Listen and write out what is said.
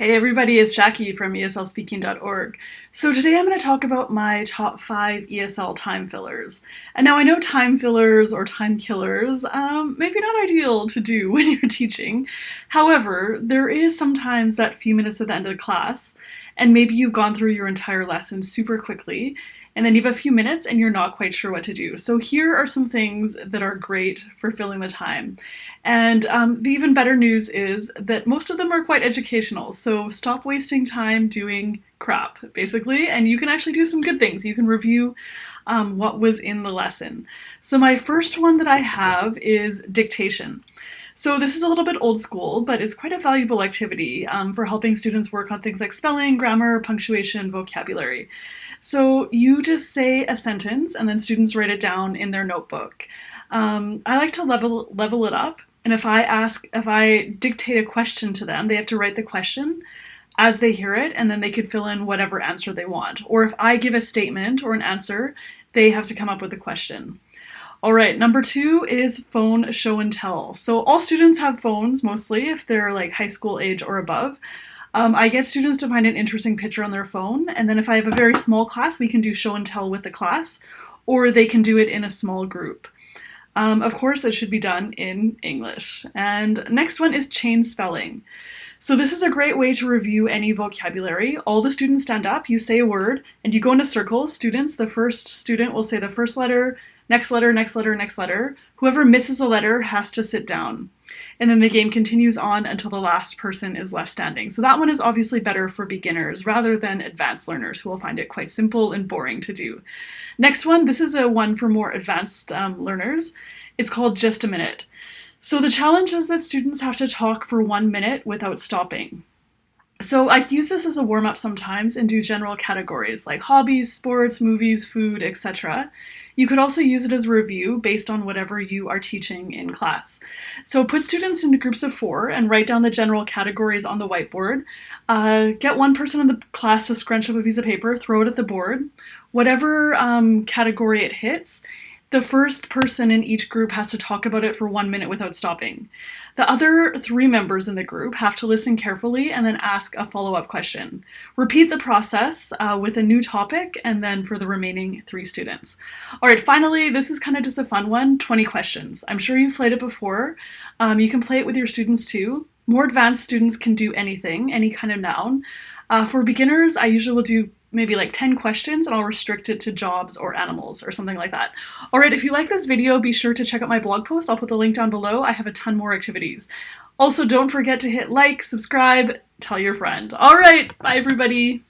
Hey everybody, it's Jackie from ESLspeaking.org. So today I'm going to talk about my top 5 ESL time fillers. And now I know time fillers or time killers, maybe not ideal to do when you're teaching. However, there is sometimes that few minutes at the end of the class, and maybe you've gone through your entire lesson super quickly, and then you have a few minutes and you're not quite sure what to do. So here are some things that are great for filling the time. And the even better news is that most of them are quite educational. So stop wasting time doing crap, basically, and you can actually do some good things. You can review what was in the lesson. So my first one that I have is dictation. So this is a little bit old school, but it's quite a valuable activity for helping students work on things like spelling, grammar, punctuation, vocabulary. So you just say a sentence and then students write it down in their notebook. I like to level it up, and if I dictate a question to them, they have to write the question as they hear it, and then they could fill in whatever answer they want. Or if I give a statement or an answer, they have to come up with a question. All right, number 2 is phone show and tell. So all students have phones mostly if they're like high school age or above. I get students to find an interesting picture on their phone, and then if I have a very small class, we can do show and tell with the class, or they can do it in a small group. Of course, it should be done in English. And next one is chain spelling. So this is a great way to review any vocabulary. All the students stand up, you say a word, and you go into circles. Students, the first student will say the first letter, next letter, next letter, next letter. Whoever misses a letter has to sit down. And then the game continues on until the last person is left standing. So that one is obviously better for beginners rather than advanced learners who will find it quite simple and boring to do. Next one, this is a one for more advanced learners. It's called Just a Minute. So the challenge is that students have to talk for 1 minute without stopping. So I use this as a warm-up sometimes and do general categories like hobbies, sports, movies, food, etc. You could also use it as a review based on whatever you are teaching in class. So put students into groups of 4 and write down the general categories on the whiteboard. Get one person in the class to scrunch up a piece of paper, throw it at the board. Whatever category it hits, the first person in each group has to talk about it for 1 minute without stopping. The other 3 members in the group have to listen carefully and then ask a follow-up question. Repeat the process with a new topic and then for the remaining 3 students. All right, finally, this is kind of just a fun one, 20 questions. I'm sure you've played it before. You can play it with your students too. More advanced students can do anything, any kind of noun. For beginners, I usually will do maybe like 10 questions and I'll restrict it to jobs or animals or something like that. All right, if you like this video, be sure to check out my blog post. I'll put the link down below. I have a ton more activities. Also, don't forget to hit like, subscribe, tell your friend. All right, bye everybody.